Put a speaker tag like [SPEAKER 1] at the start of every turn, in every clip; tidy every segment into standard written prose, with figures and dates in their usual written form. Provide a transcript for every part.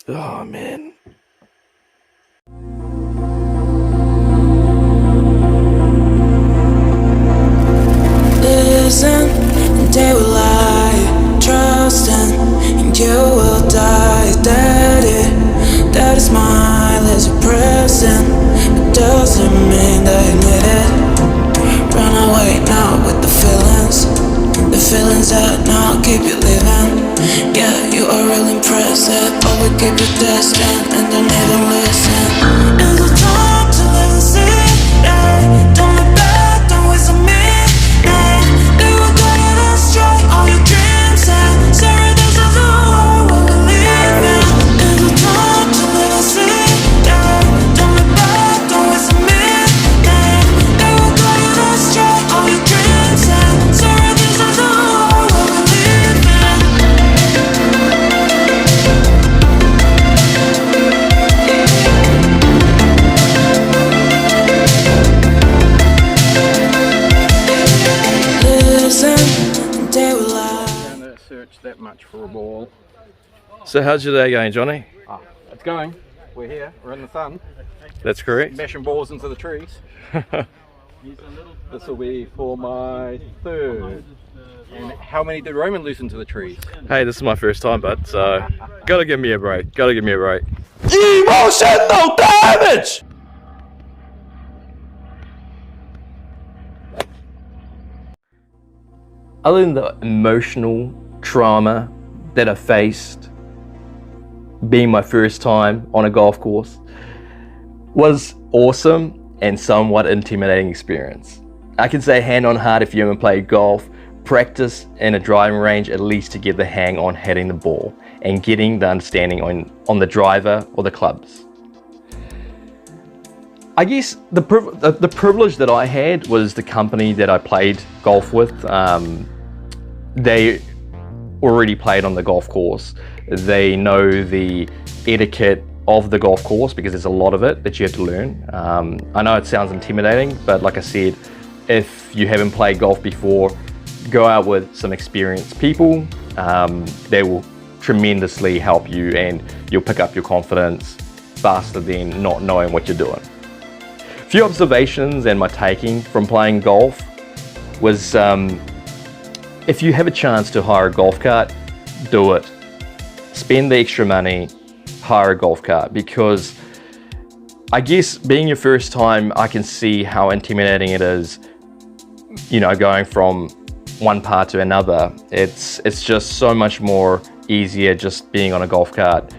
[SPEAKER 1] Oh man.
[SPEAKER 2] Listen, and they will lie. Trusting, and you will die. Daddy smile is a present, but doesn't mean that you need it. Run away now with the feelings that now keep you living. Yeah, you are real impressive, but we keep you destined and don't even listen. Is it time to listen? Yeah, don't look back, don't waste a minute. They will guide us astray, all your dreams and sorry, this is the world where we live in. Is it time to listen? Yeah, don't look back, don't waste a minute. They will guide us astray, all your dreams and sorry, this is the world where we live in. Listen, they will lie.
[SPEAKER 3] Don't search that much for a ball.
[SPEAKER 1] So how's your day going, Johnny?
[SPEAKER 3] It's going. We're here. We're in the sun.
[SPEAKER 1] That's correct.
[SPEAKER 3] Mashing balls into the trees. This will be for my third. And how many did Roman lose into the trees?
[SPEAKER 1] Hey, this is my first time, bud, so gotta give me a break. Gotta give me a break. Emotional damage! Other than the emotional trauma that I faced being my first time on a golf course was awesome and somewhat intimidating experience. I can say hand on heart, if you haven't played golf, practice in a driving range at least to get the hang on hitting the ball and getting the understanding on the driver or the clubs. I guess the privilege that I had was the company that I played golf with. They already played on the golf course. They know the etiquette of the golf course because there's a lot of it that you have to learn. I know it sounds intimidating, but like I said, if you haven't played golf before, go out with some experienced people. They will tremendously help you and you'll pick up your confidence faster than not knowing what you're doing. A few observations and my taking from playing golf was if you have a chance to hire a golf cart, do it. Spend the extra money, hire a golf cart, because I guess being your first time, I can see how intimidating it is, you know, going from one part to another. It's just so much more easier just being on a golf cart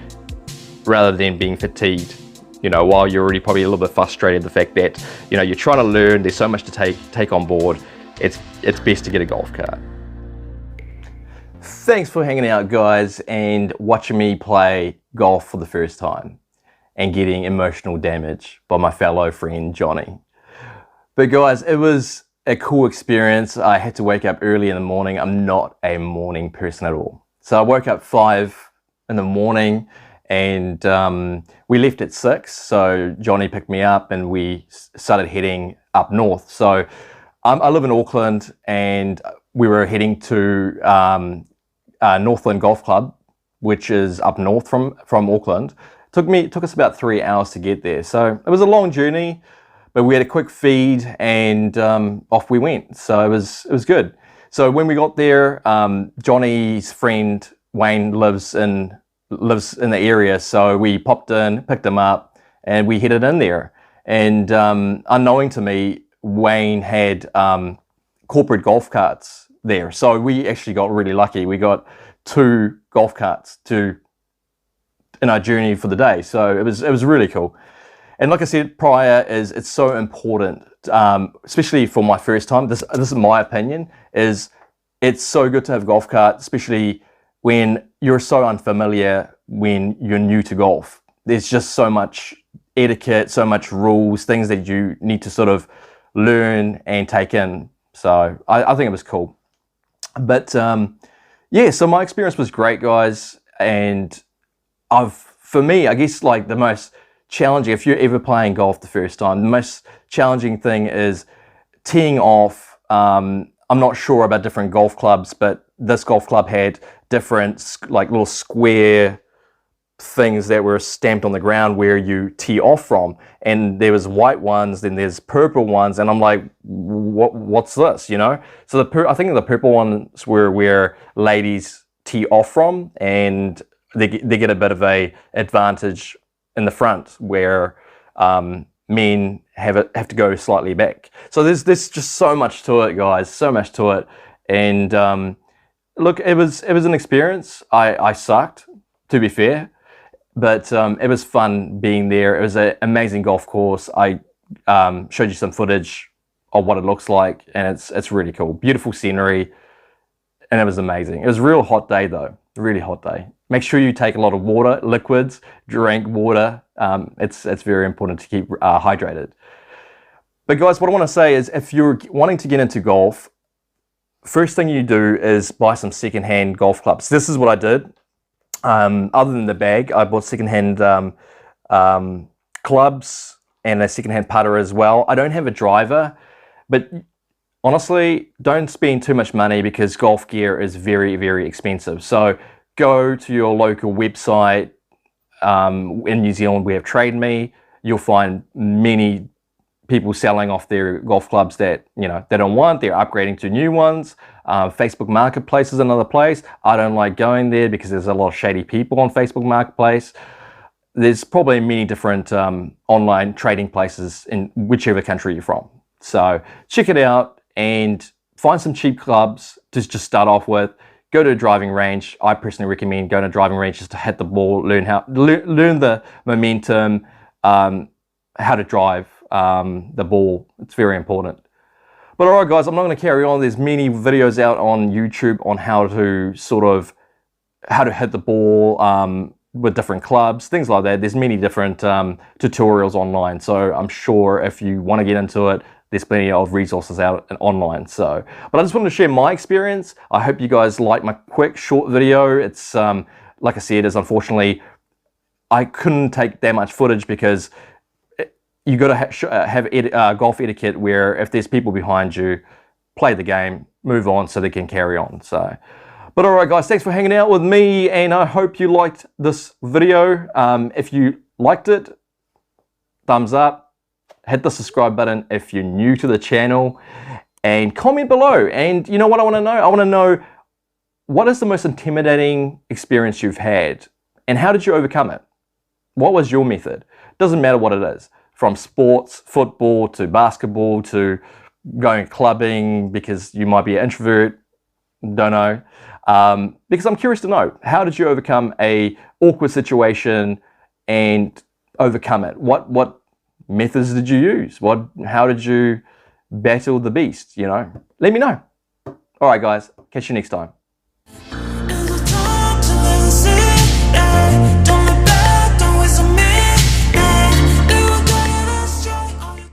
[SPEAKER 1] rather than being fatigued, you know, while you're already probably a little bit frustrated the fact that, you know, you're trying to learn, there's so much to take on board. It's best to get a golf cart. Thanks for hanging out, guys, and watching me play golf for the first time and getting emotional damage by my fellow friend Johnny. But guys, it was a cool experience. I had to wake up early in the morning. I'm not a morning person at all. So I woke up 5 in the morning and we left at 6. So Johnny picked me up and we started heading up north. So I live in Auckland and we were heading to Northland Golf Club, which is up north from Auckland. Took us about 3 hours to get there. So it was a long journey, but we had a quick feed and off we went. So it was good. So when we got there, Johnny's friend Wayne lives in the area. So we popped in, picked him up, and we headed in there. And unknowing to me, Wayne had corporate golf carts there. So we actually got really lucky. We got 2 golf carts in our journey for the day. So it was really cool. And like I said prior, it's so important, especially for my first time. This is my opinion. It's so good to have a golf cart, especially when you're so unfamiliar when you're new to golf. There's just so much etiquette, so much rules, things that you need to sort of learn and take in. So I think it was cool. But yeah, so my experience was great, guys. And for me, I guess like the most challenging, if you're ever playing golf the first time, the most challenging thing is teeing off. I'm not sure about different golf clubs, but this golf club had different like little square things that were stamped on the ground where you tee off from, and there was white ones, then there's purple ones, and I'm like, what's this, you know? So I think the purple ones were where ladies tee off from, and they get a bit of a advantage in the front where men have to go slightly back. So there's just so much to it, guys, so much to it. And look, it was an experience. I sucked, to be fair, but it was fun being there. It was an amazing golf course. I showed you some footage of what it looks like, and it's really cool. Beautiful scenery, and it was amazing. It was a real hot day though, really hot day. Make sure you take a lot of water, liquids, drink water. It's very important to keep hydrated. But guys, what I want to say is, if you're wanting to get into golf, first thing you do is buy some secondhand golf clubs. This is what I did. Other than the bag, I bought secondhand clubs and a secondhand putter as well. I don't have a driver, but honestly, don't spend too much money because golf gear is very, very expensive. So go to your local website. In New Zealand, we have Trade Me. You'll find many people selling off their golf clubs that they don't want. They're upgrading to new ones. Facebook Marketplace is another place. I don't like going there because there's a lot of shady people on Facebook Marketplace. There's probably many different online trading places in whichever country you're from. So check it out and find some cheap clubs to just start off with. Go to a driving range. I personally recommend going to a driving range just to hit the ball, learn the momentum, how to drive the ball. It's very important. But all right, guys, I'm not going to carry on. There's many videos out on YouTube on how to hit the ball with different clubs, things like that. There's many different tutorials online. So I'm sure if you want to get into it, there's plenty of resources out and online. So, but I just wanted to share my experience. I hope you guys like my quick, short video. It's like I said, is unfortunately I couldn't take that much footage because you got to have golf etiquette where if there's people behind you, play the game, move on so they can carry on. So, but all right, guys, thanks for hanging out with me, and I hope you liked this video. If you liked it, thumbs up. Hit the subscribe button if you're new to the channel, and comment below. And you know what I want to know? I want to know, what is the most intimidating experience you've had, and how did you overcome it? What was your method? Doesn't matter what it is, from sports, football, to basketball, to going clubbing because you might be an introvert, don't know. Because I'm curious to know, how did you overcome a awkward situation and overcome it? What methods did you use? How did you battle the beast? Let me know. All right, guys, catch you next time.